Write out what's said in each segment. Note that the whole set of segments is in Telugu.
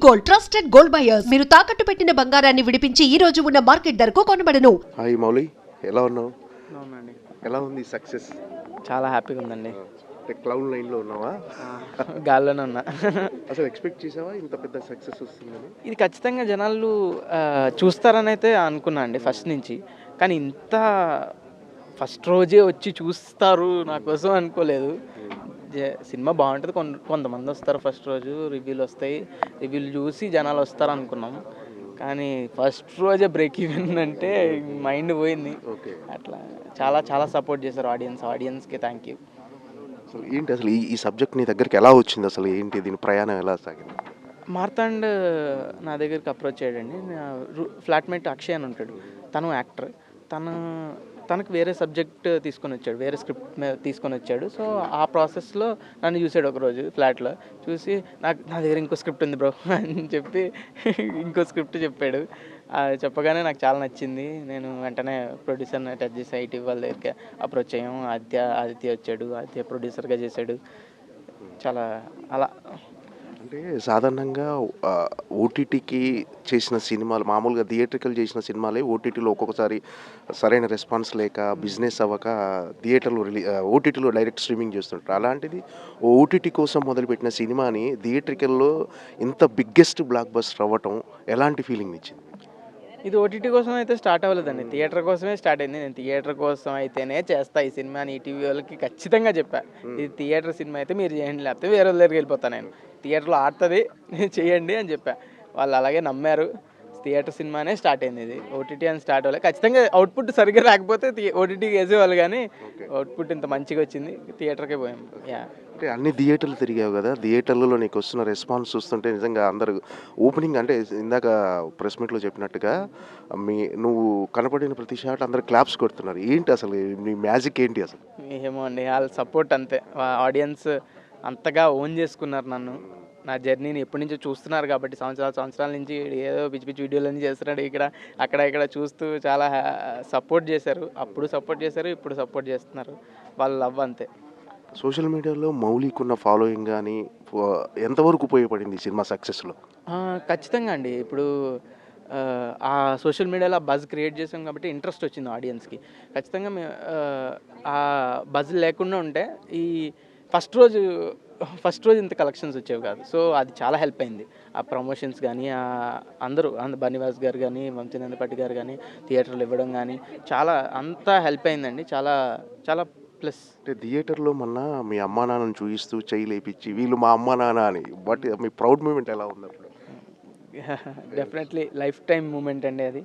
Gold, trusted gold buyers. మీరు తాకట్టు పెట్టిన బంగారాన్ని విడిపించి ఈ రోజు ఉన్న మార్కెట్ ధరకు కొనబడను. హాయ్ మౌలి, ఎలా ఉన్నావు? అవునండి, ఎలా ఉంది సక్సెస్? చాలా హ్యాపీగా ఉందండి. అంటే క్లౌడ్ లైన్లో ఉన్నావా? గాల్లోనే ఉన్నా. అసలు ఎక్స్పెక్ట్ చేసావా ఇంత పెద్ద సక్సెస్ వస్తుందని? ఇది ఖచ్చితంగా జనాలు చూస్తారని అయితే అనుకున్నా అండి ఫస్ట్ నుంచి. కానీ ఇంత ఫస్ట్ రోజే వచ్చి చూస్తారు నా కోసం అనుకోలేదు. సినిమా బాగుంటుంది, కొంతమంది వస్తారు ఫస్ట్ రోజు, రివ్యూలు వస్తాయి, రివ్యూలు చూసి జనాలు వస్తారు అనుకున్నాం. కానీ ఫస్ట్ రోజే బ్రేక్ ఈవెన్ అంటే మైండ్ పోయింది. ఓకే, అట్లా చాలా చాలా సపోర్ట్ చేశారు ఆడియన్స్కి థ్యాంక్ యూ. అసలు ఏంటి అసలు ఈ సబ్జెక్ట్ నీ దగ్గరికి ఎలా వచ్చింది? అసలు ఏంటి దీని ప్రయాణం ఎలా సాగింది? మార్తాండ్ నా దగ్గరికి అప్రోచ్ అయ్యాడండి. ఫ్లాట్మేట్ అక్షయ్ అని ఉంటాడు, తను యాక్టర్. తనకు వేరే సబ్జెక్ట్ తీసుకొని వచ్చాడు, వేరే స్క్రిప్ట్ తీసుకొని వచ్చాడు. సో ఆ ప్రాసెస్లో నన్ను చూసాడు ఒకరోజు ఫ్లాట్లో. చూసి నా దగ్గర ఇంకో స్క్రిప్ట్ ఉంది బ్రో అని చెప్పి ఇంకో స్క్రిప్ట్ చెప్పాడు. చెప్పగానే నాకు చాలా నచ్చింది. నేను వెంటనే ప్రొడ్యూసర్ని టచ్ చేసి ఐటీ వాళ్ళ దగ్గరికి అప్రోచ్ అయ్యాము. ఆదిత్య వచ్చాడు, ఆదిత్య ప్రొడ్యూసర్గా చేశాడు. చాలా అలా అంటే సాధారణంగా ఓటీటీకి చేసిన సినిమాలు, మామూలుగా థియేట్రికల్ చేసిన సినిమాలే ఓటీటీలో ఒక్కొక్కసారి సరైన రెస్పాన్స్ లేక బిజినెస్ అవ్వక ఓటీటీలో డైరెక్ట్ స్ట్రీమింగ్ చేస్తుంటారు. అలాంటిది ఓటీటీ కోసం మొదలుపెట్టిన సినిమాని థియేట్రికల్లో ఇంత బిగ్గెస్ట్ బ్లాక్ బస్టర్ అవ్వటం ఎలాంటి ఫీలింగ్ ఇచ్చింది? ఇది ఓటీటీ కోసం అయితే స్టార్ట్ అవ్వలేదండి, థియేటర్ కోసమే స్టార్ట్ అయింది. నేను థియేటర్ కోసం అయితేనే చేస్తా ఈ సినిమా అని ఈటీవీ వాళ్ళకి ఖచ్చితంగా చెప్పాను. ఇది థియేటర్ సినిమా అయితే మీరు చేయండి, లేకపోతే వేరే వాళ్ళ దగ్గరికి వెళ్ళిపోతాను. నేను థియేటర్లో ఆడుతుంది చేయండి అని చెప్పాను. వాళ్ళు అలాగే నమ్మారు. థియేటర్ సినిమానే స్టార్ట్ అయింది. ఇది ఓటీటీ అని స్టార్ట్ అవ్వలేదు. ఖచ్చితంగా అవుట్పుట్ సరిగ్గా రాకపోతే ఓటీటీకి వేసేవాళ్ళు, కానీ అవుట్పుట్ ఇంత మంచిగా వచ్చింది, థియేటర్కే పోయాము. అంటే అన్ని థియేటర్లు తిరిగావు కదా, థియేటర్లలో నీకు వస్తున్న రెస్పాన్స్ చూస్తుంటే నిజంగా అందరు ఓపెనింగ్ అంటే ఇందాక ప్రెస్ మీట్లో చెప్పినట్టుగా నువ్వు కనపడిన ప్రతి షాట్ అందరు క్లాప్స్ కొడుతున్నారు. ఏంటి అసలు నీ మ్యాజిక్ ఏంటి అసలు? ఏమో అండి, వాళ్ళ సపోర్ట్ అంతే. ఆడియన్స్ అంతగా ఓన్ చేసుకున్నారు నన్ను, నా జర్నీని ఎప్పటి నుంచో చూస్తున్నారు కాబట్టి. సంవత్సరాల నుంచి ఏదో పిచ్చి పిచ్చి వీడియోలన్నీ చేస్తున్నాడు, ఇక్కడ చూస్తూ చాలా సపోర్ట్ చేశారు. అప్పుడు సపోర్ట్ చేశారు, ఇప్పుడు సపోర్ట్ చేస్తున్నారు. వాళ్ళ లవ్ అంతే. సోషల్ మీడియాలో మౌలికున్న ఫాలోయింగ్ కానీ ఎంతవరకు ఉపయోగపడింది ఈ సినిమా సక్సెస్లో? ఖచ్చితంగా అండి. ఇప్పుడు ఆ సోషల్ మీడియాలో బజ్ క్రియేట్ చేసాం కాబట్టి ఇంట్రెస్ట్ వచ్చింది ఆడియన్స్కి. ఖచ్చితంగా ఆ బజ్ లేకుండా ఉంటే ఈ ఫస్ట్ రోజు ఇంత కలెక్షన్స్ వచ్చేవి కాదు. సో అది చాలా హెల్ప్ అయింది. ఆ ప్రమోషన్స్ కానీ అందరూ బనివాస్ గారు కానీ, వంశీనందపట్టి గారు కానీ థియేటర్లు ఇవ్వడం కానీ చాలా అంతా హెల్ప్ అయిందండి. చాలా చాలా ప్లస్. అంటే థియేటర్లో మొన్న మీ అమ్మా నాన్నని చూపిస్తూ చేయి లేపించి వీళ్ళు మా అమ్మా నాన్న అని, బట్ మీ ప్రౌడ్ మూమెంట్ ఎలా ఉంది అప్పుడు? డెఫినెట్లీ లైఫ్ టైం మూమెంట్ అండి అది,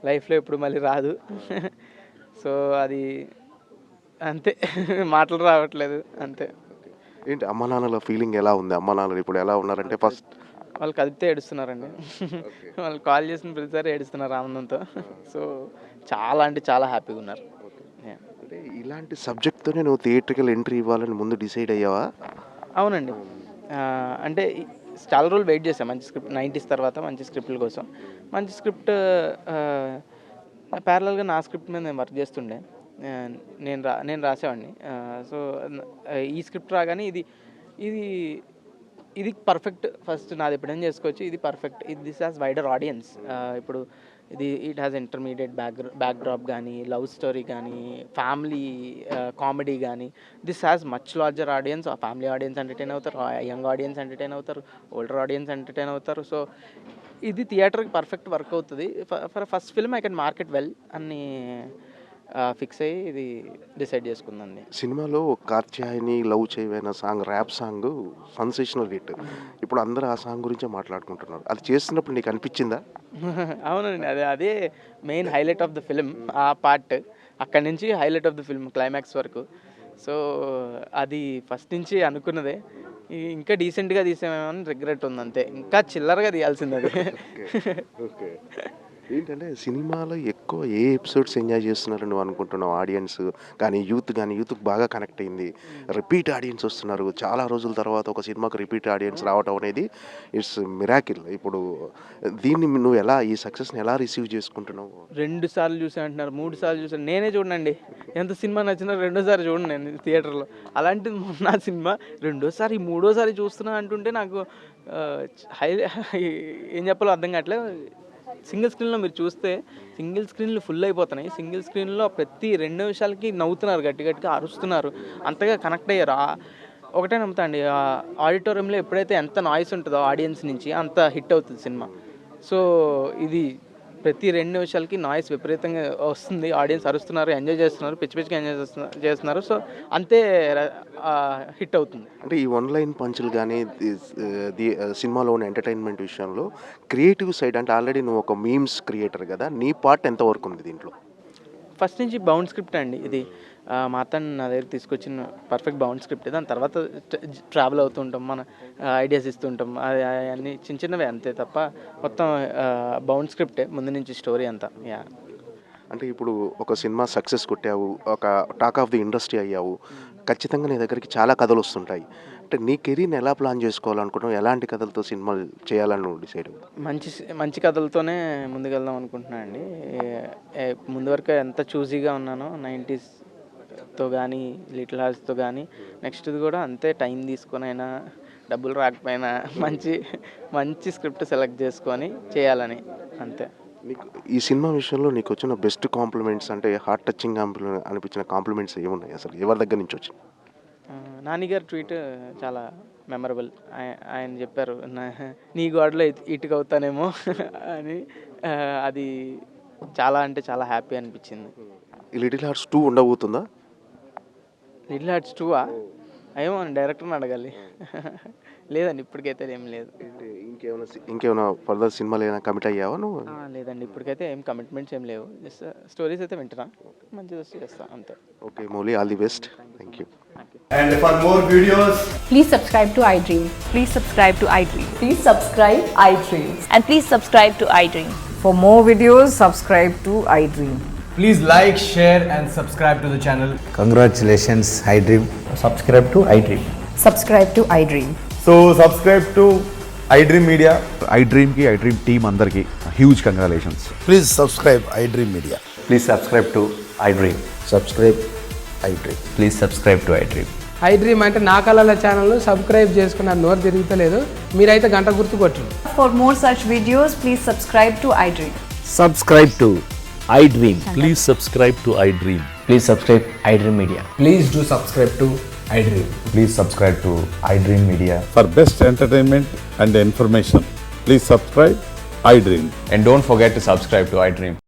లైఫ్లో ఎప్పుడు మళ్ళీ రాదు. సో అది అంతే, మాటలు రావట్లేదు అంతే. ఏంటి అమ్మా నాన్నల ఫీలింగ్ ఎలా ఉంది? అమ్మా నాన్నలు ఇప్పుడు ఎలా ఉన్నారంటే ఫస్ట్ వాళ్ళు కదిపితే ఏడుస్తున్నారండి. వాళ్ళు కాల్ చేసిన ప్రతిసారి ఏడుస్తున్నారు ఆనందంతో. సో చాలా అంటే చాలా హ్యాపీగా ఉన్నారు. అంటే ఇలాంటి సబ్జెక్ట్తోనే నువ్వు థియేట్రికల్ ఎంట్రీ ఇవ్వాలని ముందు డిసైడ్ అయ్యావా? అవునండి. అంటే చాలా రోజులు వెయిట్ చేశాను మంచి స్క్రిప్ట్, 90s తర్వాత మంచి స్క్రిప్ట్ల కోసం. మంచి స్క్రిప్ట్ ప్యారలల్గా నా స్క్రిప్ట్ మీద నేను వర్క్ చేస్తుండే. నేను రాసేవాడిని. సో ఈ స్క్రిప్ట్ రాగానే ఇది పర్ఫెక్ట్. ఫస్ట్ నాది ఎప్పుడైనా చేసుకోవచ్చు, ఇది perfect. This has wider audience. ఇప్పుడు ఇట్ హ్యాస్ ఇంటర్మీడియట్ బ్యాక్డ్రాప్ కానీ, లవ్ స్టోరీ కానీ, ఫ్యామిలీ కామెడీ కానీ. This has much larger audience. ఆ ఫ్యామిలీ ఆడియన్స్ ఎంటర్టైన్ అవుతారు, యంగ్ ఆడియన్స్ ఎంటర్టైన్ అవుతారు, ఓల్డర్ ఆడియన్స్ ఎంటర్టైన్ అవుతారు. సో ఇది థియేటర్కి పర్ఫెక్ట్ వర్క్ అవుతుంది. For first film I can market well అని ఫిక్స్ అయ్యి ఇది డిసైడ్ చేసుకుందండి. సినిమాలో కాత్యాయని లవ్ చేయవైన song, rap song sensational hit. ఇప్పుడు అందరూ ఆ సాంగ్ గురించే మాట్లాడుకుంటున్నారు. అది చేస్తున్నప్పుడు నీకు అనిపించిందా? అవునండి, అదే main highlight of the film. ఆ పార్ట్ అక్కడి నుంచి highlight of the film climax వరకు. సో అది ఫస్ట్ నుంచి అనుకున్నదే. ఇంకా డీసెంట్గా తీసామేమో అని రిగ్రెట్ ఉంది అంతే. ఇంకా చిల్లరగా తీయాల్సింది అది. ఓకే, ఏంటంటే సినిమాలో ఎక్కువ ఏ ఎపిసోడ్స్ ఎంజాయ్ చేస్తున్నారు నువ్వు అనుకుంటున్నావు? ఆడియన్స్ కానీ యూత్కి బాగా కనెక్ట్ అయింది, రిపీట్ ఆడియన్స్ వస్తున్నారు. చాలా రోజుల తర్వాత ఒక సినిమాకి రిపీట్ ఆడియన్స్ రావటం అనేది ఇట్స్ మిరాకిల్. ఇప్పుడు దీన్ని నువ్వు ఈ సక్సెస్ని ఎలా రిసీవ్ చేసుకుంటున్నావు? 2 సార్లు చూసా అంటున్నారు, 3 సార్లు చూసాను. నేనే చూడండి, ఎంత సినిమా నచ్చినా రెండోసారి చూడండి నేను థియేటర్లో. అలాంటిది మొన్న సినిమా రెండోసారి మూడోసారి చూస్తున్నా అంటుంటే నాకు హై ఏం చెప్పాలో అర్థం కావట్లేదు. సింగిల్ స్క్రీన్లో మీరు చూస్తే సింగిల్ స్క్రీన్లు ఫుల్ అయిపోతున్నాయి. సింగిల్ స్క్రీన్లో ప్రతి 2 నిమిషాలకి నవ్వుతున్నారు, గట్టి గట్టిగా అరుస్తున్నారు, అంతగా కనెక్ట్ అయ్యారు. ఒకటే నమ్ముతా అండి, ఆడిటోరియంలో ఎప్పుడైతే ఎంత నాయిస్ ఉంటుందో ఆడియన్స్ నుంచి అంత హిట్ అవుతుంది సినిమా. సో ఇది ప్రతి 2 నిమిషాలకి నాయిస్ విపరీతంగా వస్తుంది, ఆడియన్స్ అరుస్తున్నారు, ఎంజాయ్ చేస్తున్నారు, పిచ్చి పిచ్చిగా ఎంజాయ్ చేస్తున్నారు. సో అంతే హిట్ అవుతుంది. అంటే ఈ వన్ లైన్ పంచులు కానీ సినిమాలో ఉన్న ఎంటర్టైన్మెంట్ విషయంలో క్రియేటివ్ సైడ్ అంటే ఆల్రెడీ నువ్వు ఒక మీమ్స్ క్రియేటర్ కదా, నీ పార్ట్ ఎంతవరకు ఉంది దీంట్లో? ఫస్ట్ నుంచి బౌండ్ స్క్రిప్ట్ అండి ఇది. మా అతను నా దగ్గర తీసుకొచ్చిన పర్ఫెక్ట్ బౌండ్ స్క్రిప్ట్. దాని తర్వాత ట్రావెల్ అవుతూ ఉంటాం, మన ఐడియాస్ ఇస్తూ ఉంటాం, అన్నీ చిన్న చిన్నవే అంతే తప్ప మొత్తం బౌండ్ స్క్రిప్టే ముందు నుంచి స్టోరీ అంతా. యా, అంటే ఇప్పుడు ఒక సినిమా సక్సెస్ కొట్టావు, ఒక టాక్ ఆఫ్ ది ఇండస్ట్రీ అయ్యావు, ఖచ్చితంగా నీ దగ్గరికి చాలా కథలు వస్తుంటాయి. అంటే నీ కెరీర్ని ఎలా ప్లాన్ చేసుకోవాలనుకుంటావు, ఎలాంటి కథలతో సినిమాలు చేయాలని నువ్వు డిసైడ్ అవుతావు? మంచి కథలతోనే ముందుకెళ్దాం అనుకుంటున్నాను అండి. ముందు వరకు ఎంత చూజీగా ఉన్నానో 90sతో కానీ లిటిల్ హార్ట్స్తో కానీ, నెక్స్ట్ది కూడా అంతే టైం తీసుకొని అయినా డబ్బులు రాకపోయినా మంచి స్క్రిప్ట్ సెలెక్ట్ చేసుకొని చేయాలని అంతే. నీకు ఈ సినిమా విషయంలో నీకు వచ్చిన బెస్ట్ కాంప్లిమెంట్స్ అంటే హార్ట్ టచింగ్ అనిపించిన కాంప్లిమెంట్స్ ఏమున్నాయి, అసలు ఎవరి దగ్గర నుంచి వచ్చింది? నాని గారి ట్వీట్ చాలా మెమరబుల్. ఆయన చెప్పారు, నీ గోడలో ఇటుక అవుతానేమో అని. అది చాలా అంటే చాలా హ్యాపీ అనిపించింది. ఈ లిటిల్ హార్ట్స్ 2 ఉండబోతుందా? లిటిల్ హార్ట్స్ 2 ఏమో డైరెక్టర్ని అడగాలి. లేదండి, ఇప్పటికైతే ఏం లేదు. ఇంకేమైనా ఫర్దర్ సినిమాలు ఏమైనా కమిట్ అయ్యావా నువ్వు? లేదండి, ఇప్పటికైతే ఏం కమిట్మెంట్స్ ఏం లేవు. జస్ట్ స్టోరీస్ అయితే వింటున్నా, మంచిగా చేస్తా అంతే. Okay Mouli, all the best. Thank you. And for more videos, Please subscribe to iDream. Please subscribe to iDream. Please subscribe iDream. And please subscribe to iDream. For more videos, subscribe to iDream. please like, share and subscribe to the channel. Congratulations, iDream. Subscribe to iDream. Subscribe to iDream. So subscribe to iDream Media. iDream ki iDream team andarki huge congratulations. Please subscribe iDream Media. Please subscribe to iDream. Subscribe iDream. Please subscribe to iDream. iDream అంటే నా కళల ఛానల్ సబ్స్క్రైబ్ చేసుకున్న నోరు తిరుగుతలేదు, మీరైతే గంట గుర్తు కొట్టండి. For more such videos, please subscribe to iDream. Subscribe to iDream. Please subscribe to iDream. Please subscribe iDream Media. Please do subscribe to iDream. Please subscribe to iDream Media. For best entertainment and information, please subscribe iDream. And don't forget to subscribe to iDream.